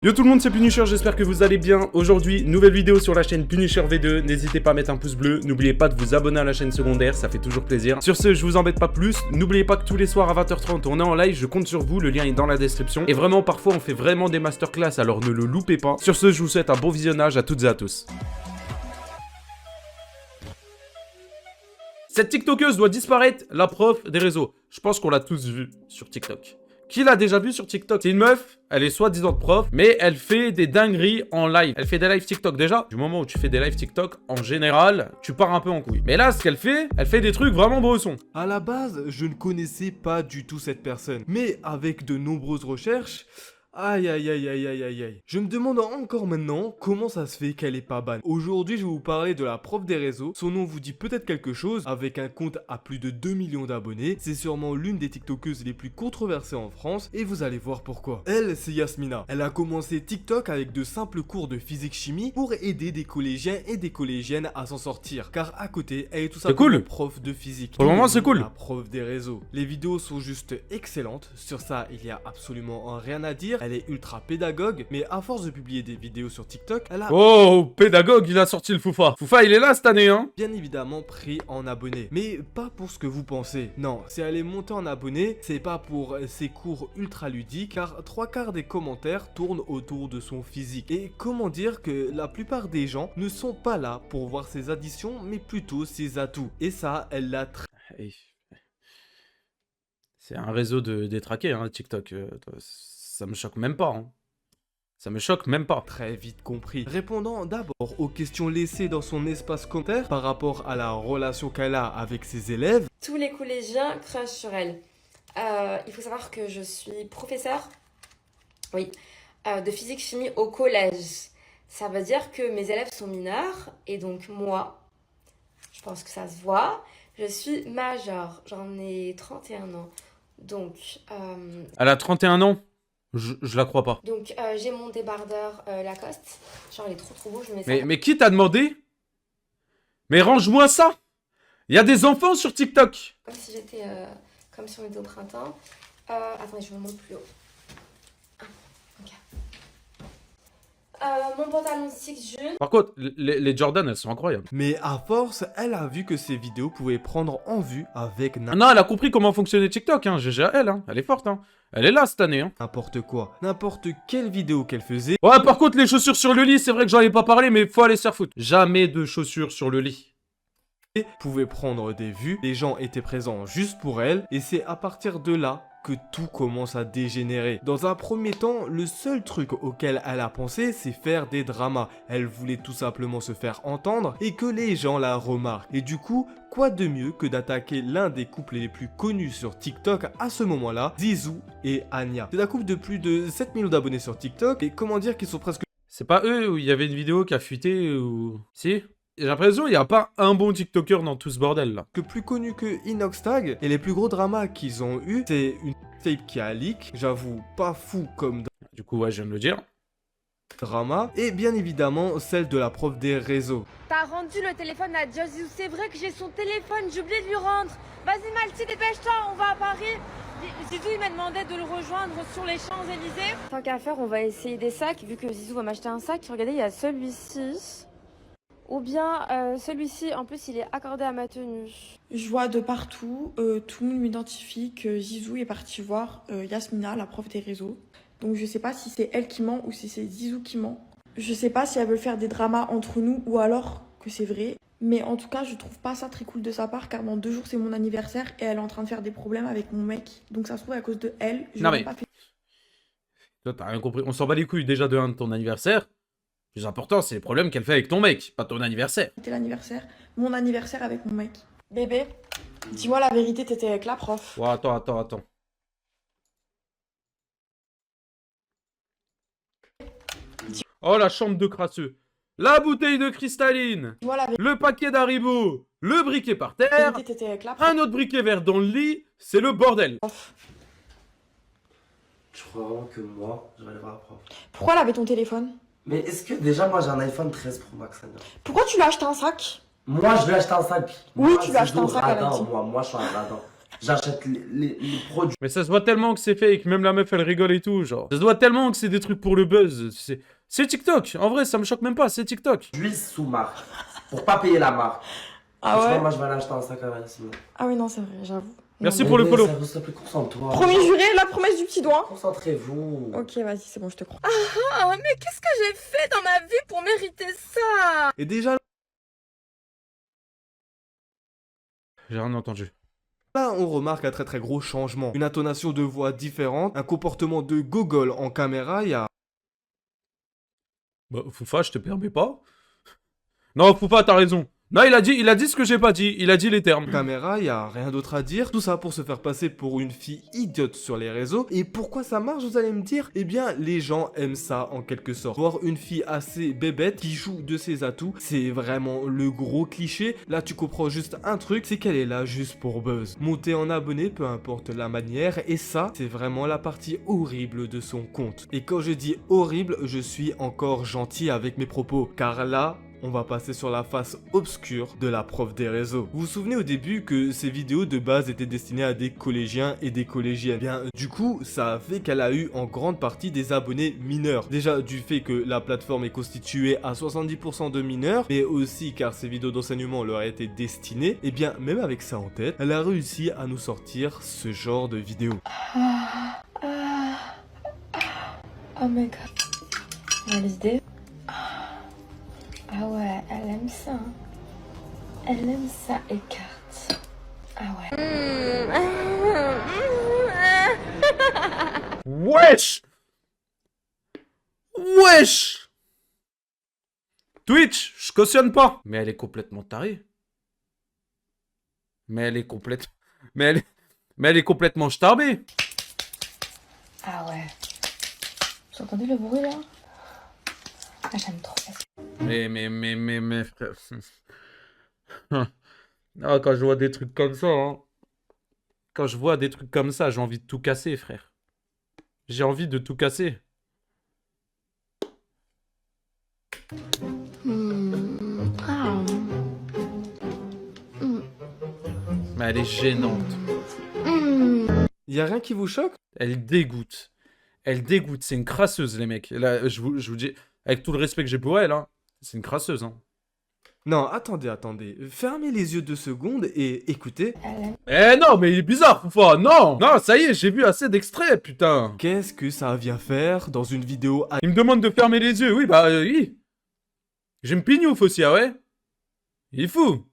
Yo tout le monde, c'est Punisher, j'espère que vous allez bien. Aujourd'hui, nouvelle vidéo sur la chaîne Punisher V2. N'hésitez pas à mettre un pouce bleu, n'oubliez pas de vous abonner à la chaîne secondaire, ça fait toujours plaisir. Sur ce, je vous embête pas plus, n'oubliez pas que tous les soirs à 20h30, on est en live, je compte sur vous, le lien est dans la description. Et vraiment, parfois, on fait vraiment des masterclass, alors ne le loupez pas. Sur ce, je vous souhaite un bon visionnage à toutes et à tous. Cette TikTokeuse doit disparaître, la prof des réseaux. Je pense qu'on l'a tous vu sur TikTok. Qui l'a déjà vu sur TikTok? C'est une meuf, elle est soi-disant prof, mais elle fait des dingueries en live. Elle fait des lives TikTok déjà. Du moment où tu fais des lives TikTok, en général, tu pars un peu en couille. Mais là, ce qu'elle fait, elle fait des trucs vraiment bressons. À la base, je ne connaissais pas du tout cette personne. Mais avec de nombreuses recherches... Aïe aïe aïe aïe aïe aïe aïe. Je me demande encore maintenant comment ça se fait qu'elle est pas ban. Aujourd'hui, je vais vous parler de la prof des réseaux. Son nom vous dit peut-être quelque chose. Avec un compte à plus de 2 millions d'abonnés, c'est sûrement l'une des tiktokeuses les plus controversées en France et vous allez voir pourquoi. Elle, c'est Yasmina. Elle a commencé TikTok avec de simples cours de physique-chimie pour aider des collégiens et des collégiennes à s'en sortir. Car à côté, elle est tout simplement cool. prof de physique. Pour le moment, c'est cool. La prof des réseaux. Les vidéos sont juste excellentes. Sur ça, il y a absolument rien à dire. Elle est ultra pédagogue, mais à force de publier des vidéos sur TikTok, elle a Oh, pédagogue, il a sorti le Foufa. Foufa, il est là cette année, hein. bien évidemment pris en abonnés. Mais pas pour ce que vous pensez. Non, si elle est montée en abonnés, c'est pas pour ses cours ultra ludiques, car 3/4 des commentaires tournent autour de son physique. Et comment dire que la plupart des gens ne sont pas là pour voir ses additions, mais plutôt ses atouts. Et ça, elle l'a très Hey. C'est un réseau de détraqués, hein, TikTok. Ça me choque même pas, hein. Ça me choque même pas. vite compris. Répondant d'abord aux questions laissées dans son espace commentaire par rapport à la relation qu'elle a avec ses élèves. Tous les collégiens crachent sur elle. Il faut savoir que je suis professeure, oui, de physique-chimie au collège. Ça veut dire que mes élèves sont mineurs et donc moi, je pense que ça se voit, je suis majeure. J'en ai 31 ans. Donc, Elle a 31 ans. Je la crois pas. donc j'ai mon débardeur Lacoste. Genre, il est trop beau, je mets ça. Mais qui t'a demandé? Mais range-moi ça. Il y a des enfants sur TikTok. Comme si j'étais, comme si on était au printemps. Attendez, je vous montre plus haut. Ah, ok. Mon pantalon Six June. Par contre, les Jordan, elles sont incroyables. Mais à force, elle a vu que ses vidéos pouvaient prendre en vue avec Non, elle a compris comment fonctionnait TikTok, hein. GG à elle, hein. Elle est forte, hein. Elle est là cette année, hein. n'importe quoi. N'importe quelle vidéo qu'elle faisait, Ouais, par contre, les chaussures sur le lit, c'est vrai que j'en ai pas parlé, mais faut aller se faire foutre. Jamais de chaussures sur le lit. pouvait prendre des vues, les gens étaient présents juste pour elle, et c'est à partir de là que tout commence à dégénérer. Dans un premier temps, le seul truc auquel elle a pensé, c'est faire des dramas. Elle voulait tout simplement se faire entendre et que les gens la remarquent. Et du coup, quoi de mieux que d'attaquer l'un des couples les plus connus sur TikTok à ce moment-là, Zizou et Anya. C'est un couple de plus de 7 millions d'abonnés sur TikTok, et comment dire qu'ils sont presque C'est pas eux où il y avait une vidéo qui a fuité ou... Si? J'ai l'impression qu'il n'y a pas un bon TikToker dans tout ce bordel là. plus connus que Inoxtag, et les plus gros dramas qu'ils ont eu, c'est une tape qui a leak, j'avoue pas fou comme Du coup, ouais, je viens de le dire. drama, et bien évidemment celle de la prof des réseaux. T'as rendu le téléphone à Jazzy, c'est vrai que j'ai son téléphone, j'ai oublié de lui rendre. Vas-y Malti, dépêche-toi, on va à Paris. Zizou il m'a demandé de le rejoindre sur les Champs-Élysées. Tant qu'à faire, on va essayer des sacs, vu que Zizou va m'acheter un sac. Regardez, il y a celui-ci. Ou bien celui-ci, en plus il est accordé à ma tenue. Je vois de partout, tout le monde m'identifie que Zizou est parti voir Yasmina, la prof des réseaux. Donc je sais pas si c'est elle qui ment ou si c'est Zizou qui ment. Je sais pas si elle veut faire des dramas entre nous ou alors que c'est vrai. Mais en tout cas, je trouve pas ça très cool de sa part car dans 2 jours c'est mon anniversaire et elle est en train de faire des problèmes avec mon mec. Donc ça se trouve à cause de elle, je Non, n'ai mais- pas fait Toi, t'as rien compris. On s'en bat les couilles déjà de ton anniversaire. Le plus important, c'est les problèmes qu'elle fait avec ton mec, pas ton anniversaire. l'anniversaire, mon anniversaire avec mon mec. Bébé, dis-moi la vérité, t'étais avec la prof. Ouais, attends. Oh, la chambre de crasseux. La bouteille de cristalline. Dis-moi la Le paquet d'Haribo. Le briquet par terre. vérité, t'étais avec la prof. Un autre briquet vert dans le lit. C'est le bordel. Je crois vraiment que moi, je vais aller voir la prof. Pourquoi elle avait ton téléphone? Mais est-ce que déjà moi j'ai un iPhone 13 Pro Max, Anya? Pourquoi tu lui as acheté un sac? Moi je lui ai acheté un sac. Oui, Moi, tu lui as c'est acheté un sac, elle a radin, dit. moi je suis un radin. J'achète les produits. Mais ça se voit tellement que c'est fake, même la meuf elle rigole et tout, genre. Ça se voit tellement que c'est des trucs pour le buzz. C'est TikTok, en vrai ça me choque même pas, c'est TikTok. Sous marque. Pour pas payer la marque. Ah Franchement, ouais? moi je vais aller acheter un sac à main, Simon. Ah oui, non, c'est vrai, j'avoue. Merci Non, pour le follow. S'il vous plaît, concentre-toi. Promis juré, la promesse du petit doigt. Concentrez-vous. Ok, vas-y, c'est bon, je te crois. Ah, mais qu'est-ce que j'ai fait dans ma vie pour mériter ça? Et déjà J'ai rien entendu. là, on remarque un très très gros changement. Une intonation de voix différente, un comportement de gogol en caméra, il y a Bah, Foufa, je te permets pas. Non, Foufa, t'as raison. Non, il a dit ce que j'ai pas dit. Il a dit les termes. caméra, il y a rien d'autre à dire. Tout ça pour se faire passer pour une fille idiote sur les réseaux. Et pourquoi ça marche, vous allez me dire? Eh bien, les gens aiment ça en quelque sorte. Voir une fille assez bébête qui joue de ses atouts, c'est vraiment le gros cliché. Là, tu comprends juste un truc, c'est qu'elle est là juste pour buzz. Monter en abonné, peu importe la manière. Et ça, c'est vraiment la partie horrible de son compte. Et quand je dis horrible, je suis encore gentil avec mes propos. Car là, on va passer sur la face obscure de la prof des réseaux. Vous vous souvenez au début que ces vidéos de base étaient destinées à des collégiens et des collégiennes. Bien, du coup, ça a fait qu'elle a eu en grande partie des abonnés mineurs. Déjà du fait que la plateforme est constituée à 70% de mineurs, mais aussi car ces vidéos d'enseignement leur étaient destinées. Et bien, même avec ça en tête, elle a réussi à nous sortir ce genre de vidéos. Oh my god. LSD. Ah ouais, elle aime ça. Hein. Elle aime ça, écarte. Ah ouais. Wesh! Wesh! Twitch, je cautionne pas. Mais elle est complètement tarée. Mais elle est complètement starbée. Ah ouais. J'ai entendu le bruit là? Ah, j'aime trop ça. Mais, frère. Ah, quand je vois des trucs comme ça, hein. Quand je vois des trucs comme ça, j'ai envie de tout casser, frère. J'ai envie de tout casser. Mais elle est gênante. Y a rien qui vous choque? Elle dégoûte. Elle dégoûte. C'est une crasseuse, les mecs. Là, je vous dis, avec tout le respect que j'ai pour elle, hein, c'est une crasseuse, hein. Non, attendez. Fermez les yeux 2 secondes et écoutez. Eh non, mais il est bizarre, Foufa. Non, non, ça y est, j'ai vu assez d'extraits, putain. Qu'est-ce que ça vient faire dans une vidéo Il me demande de fermer les yeux. Oui, bah oui. J'ai une pignouf aussi, ah ouais. Il est fou.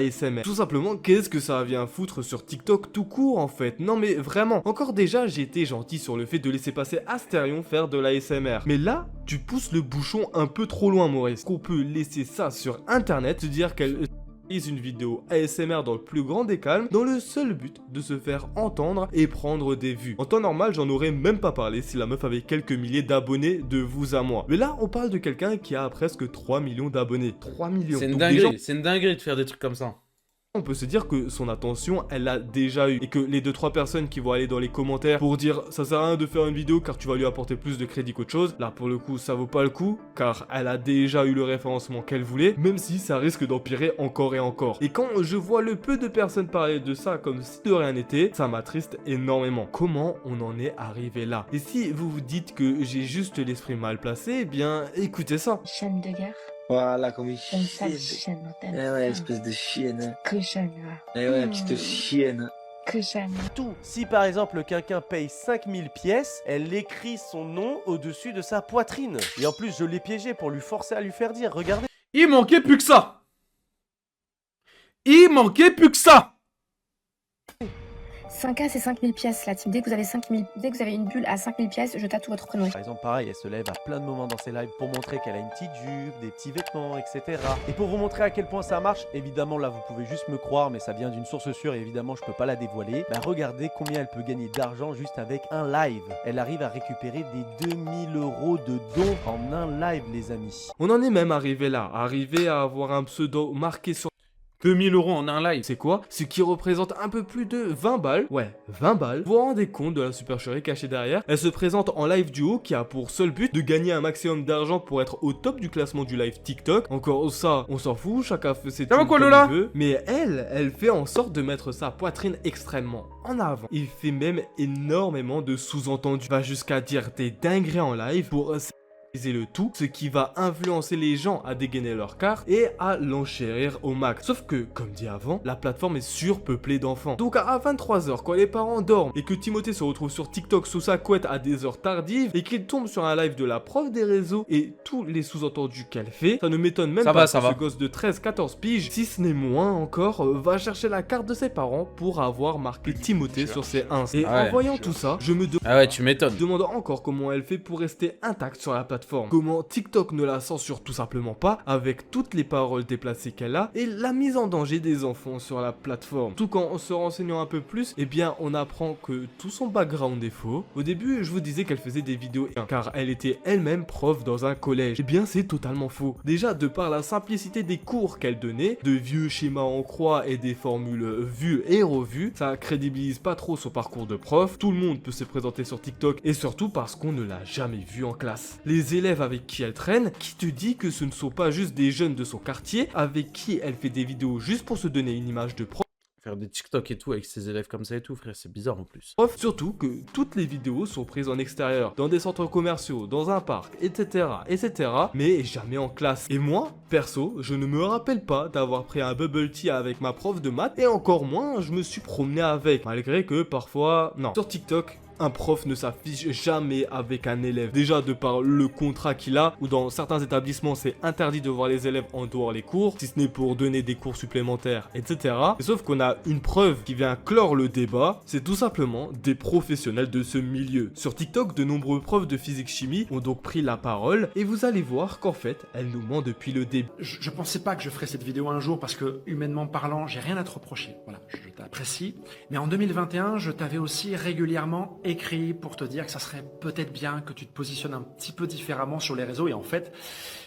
ASMR? Tout simplement, qu'est-ce que ça vient foutre sur TikTok tout court en fait? Non mais vraiment, encore déjà j'ai été gentil sur le fait de laisser passer Asterion faire de l'ASMR. Mais là, tu pousses le bouchon un peu trop loin Maurice. Qu'on peut laisser ça sur internet, se dire qu'elle réalise une vidéo ASMR dans le plus grand des calmes, dans le seul but de se faire entendre et prendre des vues. En temps normal, j'en aurais même pas parlé si la meuf avait quelques milliers d'abonnés de vous à moi. Mais là, on parle de quelqu'un qui a presque 3 millions d'abonnés. 3 millions. C'est une Donc, dinguerie. déjà, C'est une dinguerie de faire des trucs comme ça. on peut se dire que son attention, elle l'a déjà eu. Et que les 2-3 personnes qui vont aller dans les commentaires pour dire ça sert à rien de faire une vidéo car tu vas lui apporter plus de crédit qu'autre chose, là pour le coup ça vaut pas le coup car elle a déjà eu le référencement qu'elle voulait, même si ça risque d'empirer encore et encore. Et quand je vois le peu de personnes parler de ça comme si de rien n'était, ça m'attriste énormément. Comment on en est arrivé là? Et si vous vous dites que j'ai juste l'esprit mal placé, eh bien écoutez ça. Chaîne de guerre. Voilà, comme il Comme ça, chaîne. Eh ouais, espèce de chienne. Que chaîne. Eh ouais, petite chienne. Que chaîne. Tout. Si par exemple quelqu'un paye 5000 pièces, elle écrit son nom au-dessus de sa poitrine. Et en plus, je l'ai piégé pour lui forcer à lui faire dire, regardez. Il manquait plus que ça. Il manquait plus que ça. 5K, c'est 5000 pièces, la team. Dès que vous avez une bulle à 5000 pièces, je tatoue votre prénom. Par exemple, pareil, elle se lève à plein de moments dans ses lives pour montrer qu'elle a une petite jupe, des petits vêtements, etc. Et pour vous montrer à quel point ça marche, évidemment, là, vous pouvez juste me croire, mais ça vient d'une source sûre et évidemment, je peux pas la dévoiler. Bah, regardez combien elle peut gagner d'argent juste avec un live. Elle arrive à récupérer des 2000 € de dons en un live, les amis. On en est même arrivé là, arrivé à avoir un pseudo marqué sur 2000 € en un live. C'est quoi? Ce qui représente un peu plus de 20 balles. Ouais, 20 balles. Vous vous rendez compte de la supercherie cachée derrière? Elle se présente en live duo qui a pour seul but de gagner un maximum d'argent pour être au top du classement du live TikTok. Encore ça, on s'en fout, chacun fait ses Ça va trucs quoi, comme Lola? il veut. Mais elle fait en sorte de mettre sa poitrine extrêmement en avant. Il fait même énormément de sous-entendus. Va jusqu'à dire des dingueries en live pour le tout, ce qui va influencer les gens à dégainer leur carte et à l'enchérir au max. Sauf que, comme dit avant, la plateforme est surpeuplée d'enfants. Donc à 23h, quand les parents dorment et que Timothée se retrouve sur TikTok sous sa couette à des heures tardives et qu'il tombe sur un live de la prof des réseaux et tous les sous-entendus qu'elle fait, ça ne m'étonne même pas que ce gosse de 13-14 piges, si ce n'est moins encore, va chercher la carte de ses parents pour avoir marqué Timothée sur ses ins. Et en voyant tout ça, je me Tu m'étonnes. demande encore comment elle fait pour rester intacte sur la plateforme. Comment TikTok ne la censure tout simplement pas avec toutes les paroles déplacées qu'elle a et la mise en danger des enfants sur la plateforme. Tout qu'en se renseignant un peu plus, eh bien on apprend que tout son background est faux. Au début, je vous disais qu'elle faisait des vidéos car elle était elle-même prof dans un collège. Eh bien c'est totalement faux. Déjà de par la simplicité des cours qu'elle donnait, de vieux schémas en croix et des formules vues et revues, ça crédibilise pas trop son parcours de prof. Tout le monde peut se présenter sur TikTok et surtout parce qu'on ne l'a jamais vu en classe. Les élèves avec qui elle traîne, qui te dit que ce ne sont pas juste des jeunes de son quartier avec qui elle fait des vidéos juste pour se donner une image de prof. Faire des TikTok et tout avec ses élèves comme ça et tout, frère, c'est bizarre en plus. Surtout que toutes les vidéos sont prises en extérieur, dans des centres commerciaux, dans un parc, etc., etc., mais jamais en classe. Et moi, perso, je ne me rappelle pas d'avoir pris un bubble tea avec ma prof de maths, et encore moins, je me suis promené avec, malgré que parfois, non. Sur TikTok, un prof ne s'affiche jamais avec un élève. Déjà de par le contrat qu'il a, ou dans certains établissements c'est interdit de voir les élèves en dehors les cours, si ce n'est pour donner des cours supplémentaires, etc. Et sauf qu'on a une preuve qui vient clore le débat, c'est tout simplement des professionnels de ce milieu. Sur TikTok, de nombreux profs de physique-chimie ont donc pris la parole, et vous allez voir qu'en fait, elle nous ment depuis le début. Je pensais pas que je ferais cette vidéo un jour parce que, humainement parlant, j'ai rien à te reprocher. Voilà, je t'apprécie. Mais en 2021, je t'avais aussi régulièrement écrit pour te dire que ça serait peut-être bien que tu te positionnes un petit peu différemment sur les réseaux et en fait,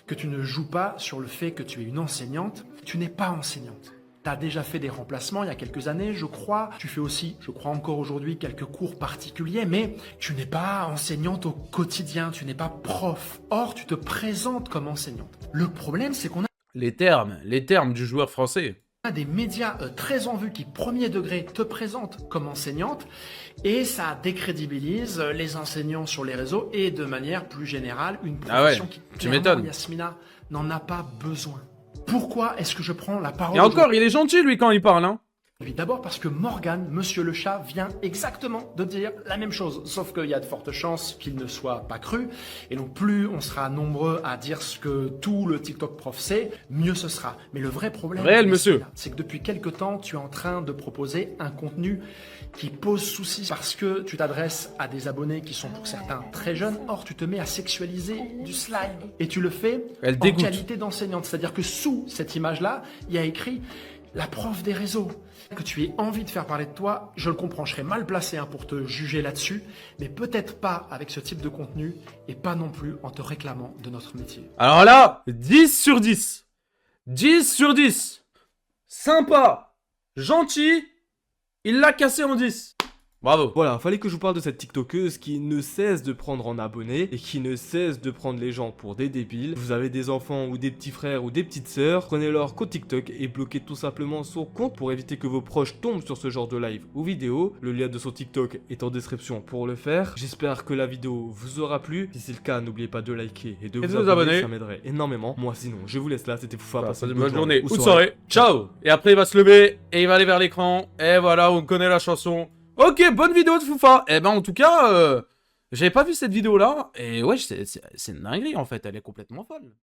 que tu ne joues pas sur le fait que tu es une enseignante. Tu n'es pas enseignante. Tu as déjà fait des remplacements il y a quelques années, je crois. Tu fais aussi, je crois encore aujourd'hui, quelques cours particuliers, mais tu n'es pas enseignante au quotidien, tu n'es pas prof. Or, tu te présentes comme enseignante. Le problème, c'est qu'on a Les termes du joueur français. des médias très en vue qui, premier degré, te présentent comme enseignante et ça décrédibilise les enseignants sur les réseaux et de manière plus générale, une profession qui, tu m'étonnes. Yasmina, n'en a pas besoin. Pourquoi est-ce que je prends la parole Et encore, il est gentil lui quand il parle, hein. D'abord parce que Morgane, Monsieur le Chat, vient exactement de dire la même chose, sauf qu'il y a de fortes chances qu'il ne soit pas cru, et donc plus on sera nombreux à dire ce que tout le TikTok prof sait, mieux ce sera. Mais le vrai problème, monsieur, c'est que depuis quelque temps, tu es en train de proposer un contenu qui pose souci parce que tu t'adresses à des abonnés qui sont pour certains très jeunes, or tu te mets à sexualiser du slime, et tu le fais en qualité d'enseignante, c'est-à-dire que sous cette image-là, il y a écrit la prof des réseaux. Que tu aies envie de faire parler de toi, je le comprends, je serais mal placé pour te juger là-dessus, mais peut-être pas avec ce type de contenu et pas non plus en te réclamant de notre métier. Alors là, 10 sur 10. 10 sur 10. Sympa. Gentil. Il l'a cassé en 10. Bravo. Voilà, fallait que je vous parle de cette TikTokeuse qui ne cesse de prendre en abonnés et qui ne cesse de prendre les gens pour des débiles. Vous avez des enfants ou des petits frères ou des petites sœurs, prenez leur compte TikTok et bloquez tout simplement son compte pour éviter que vos proches tombent sur ce genre de live ou vidéo. Le lien de son TikTok est en description pour le faire. J'espère que la vidéo vous aura plu. Si c'est le cas, n'oubliez pas de liker et de vous abonner, ça m'aiderait énormément. Moi sinon, je vous laisse là, c'était Foufa, passez une bonne journée ou soirée. Ciao. Et après il va se lever et il va aller vers l'écran. Et voilà, on connaît la chanson. Ok, bonne vidéo de Foufa. Eh ben en tout cas, j'avais pas vu cette vidéo là. Et ouais, c'est une dinguerie en fait, elle est complètement folle.